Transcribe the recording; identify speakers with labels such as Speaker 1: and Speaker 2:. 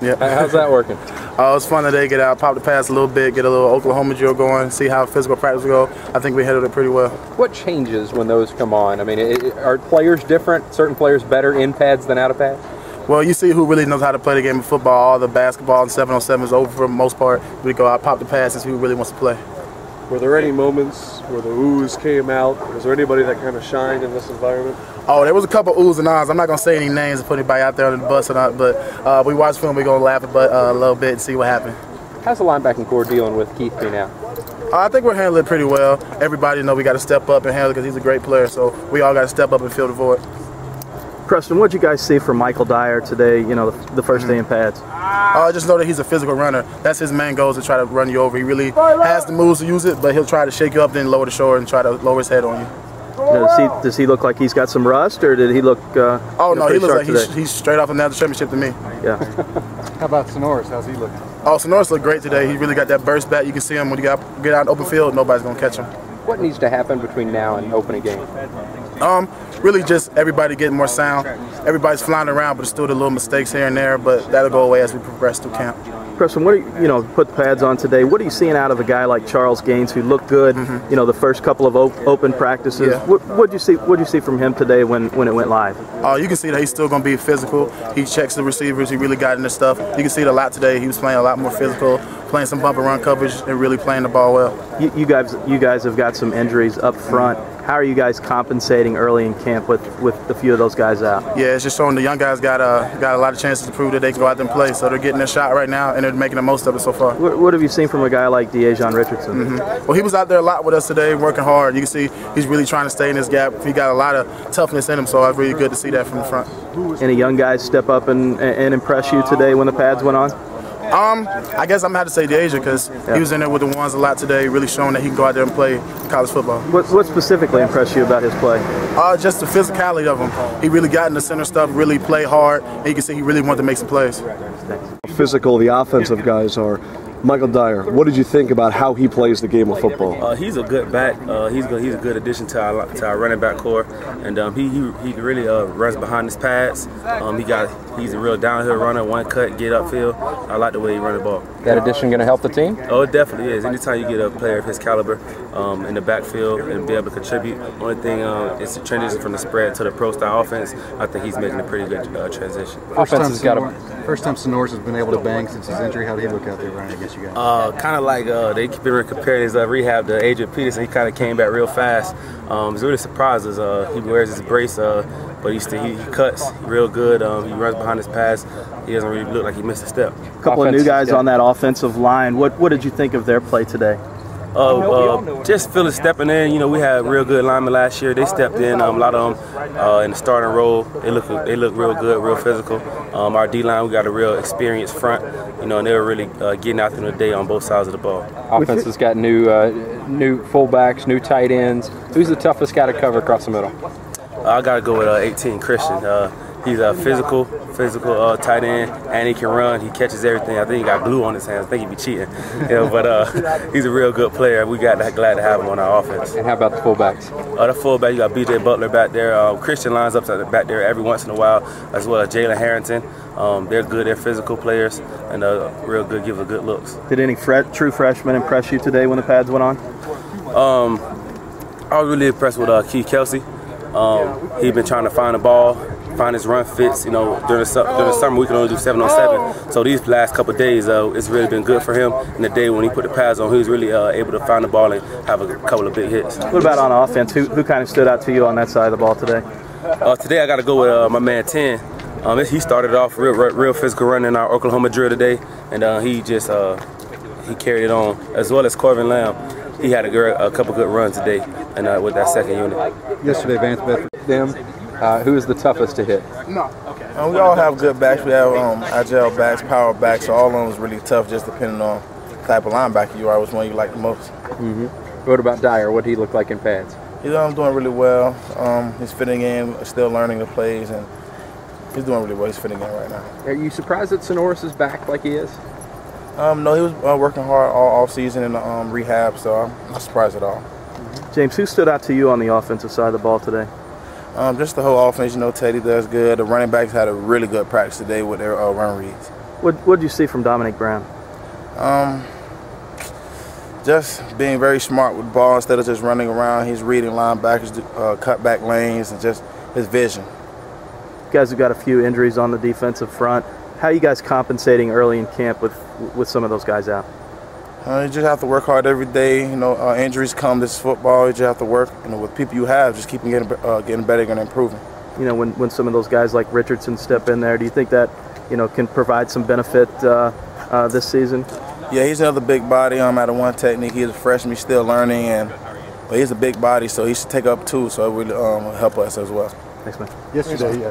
Speaker 1: Yeah.
Speaker 2: How's that working?
Speaker 1: It was fun today. Get out, pop the pass a little bit, get a little Oklahoma drill going, see how physical practice go. I think we handled it pretty well.
Speaker 2: What changes when those come on? I mean, are players different? Certain players better in pads than out of pads?
Speaker 1: Well, you see who really knows how to play the game of football. All the basketball and 7-on-7 is over for the most part. We go out, pop the pass, and see who really wants to play.
Speaker 3: Were there any moments where the oohs came out? Was there anybody that kind of shined in this environment?
Speaker 1: Oh, there was a couple oohs and ahs. I'm not going to say any names and put anybody out there on the bus or not, but we watched film. We're going to laugh a little bit and see what happened.
Speaker 2: How's the linebacking core dealing with Keith being out?
Speaker 1: I think we're handling it pretty well. Everybody knows we got to step up and handle it because he's a great player, so we all got to step up and fill the void.
Speaker 4: Preston, what did you guys see from Michael Dyer today, you know, the first day in pads?
Speaker 1: I just know that he's a physical runner. That's his main goal, is to try to run you over. He really has the moves to use it, but he'll try to shake you up, then lower the shoulder and try to lower his head on you.
Speaker 4: Does he look like he's got some rust, or did he look
Speaker 1: oh, no, he looks like he's straight off another championship to me.
Speaker 4: Yeah.
Speaker 5: How about Sonoris? How's he looking?
Speaker 1: Oh, Sonoris looked great today. He really got that burst back. You can see him when you get out in the open field, nobody's going to catch him.
Speaker 2: What needs to happen between now and opening game?
Speaker 1: Really just everybody getting more sound. Everybody's flying around, but there's still the little mistakes here and there, but that'll go away as we progress through camp.
Speaker 4: Preston, what you know, put the pads on today, what are you seeing out of a guy like Charles Gaines, who looked good, you know, the first couple of open practices?
Speaker 1: Yeah.
Speaker 4: What'd you see from him today when it went live?
Speaker 1: You can see that he's still going to be physical. He checks the receivers. He really got into stuff. You can see it a lot today. He was playing a lot more physical, playing some bump and run coverage, and really playing the ball well.
Speaker 4: You guys have got some injuries up front. How are you guys compensating early in camp with a few of those guys out?
Speaker 1: Yeah, it's just showing the young guys got a lot of chances to prove that they can go out there and play. So they're getting their shot right now, and they're making the most of it so far.
Speaker 4: What have you seen from a guy like De'Aajon Richardson?
Speaker 1: Well, he was out there a lot with us today, working hard. You can see he's really trying to stay in this gap. He got a lot of toughness in him, so it's really good to see that from the front.
Speaker 4: Any young guys step up and impress you today when the pads went on?
Speaker 1: I guess I'm going to have to say De'Aajon because he was in there with the ones a lot today, really showing that he can go out there and play college football.
Speaker 4: What specifically impressed you about his play?
Speaker 1: Just the physicality of him. He really got in the center stuff, really played hard, and you can see he really wanted to make some plays.
Speaker 3: Physical, the offensive guys are. Michael Dyer, what did you think about how he plays the game of football?
Speaker 6: He's a good back. He's a good addition to our running back core, and he really runs behind his pads. He's a real downhill runner, one cut, get upfield. I like the way he runs the ball.
Speaker 2: That addition going to help the team?
Speaker 6: Oh, it definitely is. Anytime you get a player of his caliber in the backfield and be able to contribute, only thing is the transition from the spread to the pro style offense. I think he's making a pretty good transition.
Speaker 5: First time Sonoris has been able to bang since his injury. How did he look out there running against you guys?
Speaker 6: Kind of like they keep comparing his rehab to Adrian Peterson. He kind of came back real fast. It's really surprised us. He wears his brace, but he cuts real good. He runs behind his pads. He doesn't really look like he missed a step.
Speaker 4: A couple of new guys on that offensive line. What did you think of their play today?
Speaker 6: Just Phillips stepping in. You know, we had real good linemen last year. They stepped in. A lot of them in the starting role. They look real good, real physical. Our D-line, we got a real experienced front. You know, and they were really getting out there today on both sides of the ball.
Speaker 2: Offense has got new fullbacks, new tight ends. Who's the toughest guy to cover across the middle?
Speaker 6: I got to go with 18 Christian. He's a physical tight end, and he can run. He catches everything. I think he got glue on his hands. I think he'd be cheating, but he's a real good player. We glad to have him on our offense.
Speaker 2: And how about the fullbacks?
Speaker 6: The fullback, you got B.J. Butler back there. Christian lines up back there every once in a while, as well as Jalen Harrington. They're good. They're physical players, and real good. Give a good looks.
Speaker 4: Did any true freshmen impress you today when the pads went on?
Speaker 6: I was really impressed with Keith Kelsey. He's been trying to find the ball, find his run fits. You know, during the summer we can only do 7-on-7. So these last couple of days, it's really been good for him. And the day when he put the pads on, he was really able to find the ball and have a couple of big hits.
Speaker 4: What about on offense? Who kind of stood out to you on that side of the ball today?
Speaker 6: Today I got to go with my man 10. He started off real physical running in our Oklahoma drill today, and he carried it on, as well as Corvin Lamb. He had a couple good runs today, and with that second unit.
Speaker 5: Yesterday, Vance Bedford.
Speaker 2: Who is the toughest to hit?
Speaker 1: We all have good backs. We have agile backs, power backs, so all of them is really tough, just depending on the type of linebacker you are, which one you like the most.
Speaker 2: What about Dyer? What did he look like in pads?
Speaker 1: He's doing really well. He's fitting in, still learning the plays, and he's doing really well. He's fitting in right now.
Speaker 2: Are you surprised that Sonoris is back like he is?
Speaker 1: No, he was working hard all season in the rehab, so I'm not surprised at all.
Speaker 4: James, who stood out to you on the offensive side of the ball today?
Speaker 1: Just the whole offense. You know, Teddy does good. The running backs had a really good practice today with their run reads.
Speaker 4: What did you see from Dominique Brown?
Speaker 7: Just being very smart with the ball instead of just running around. He's reading linebackers, cut back lanes, and just his vision.
Speaker 4: You guys have got a few injuries on the defensive front. How are you guys compensating early in camp with some of those guys out?
Speaker 7: You just have to work hard every day. You know, injuries come. This is football. You just have to work. You know, with people you have, just keep getting better and improving.
Speaker 4: You know, when some of those guys like Richardson step in there, do you think that, you know, can provide some benefit this season?
Speaker 7: Yeah, he's another big body. At a one technique. He's a freshman. He's still learning, but he's a big body, so he should take up two. So it would help us as well.
Speaker 4: Thanks, man.
Speaker 5: Yesterday,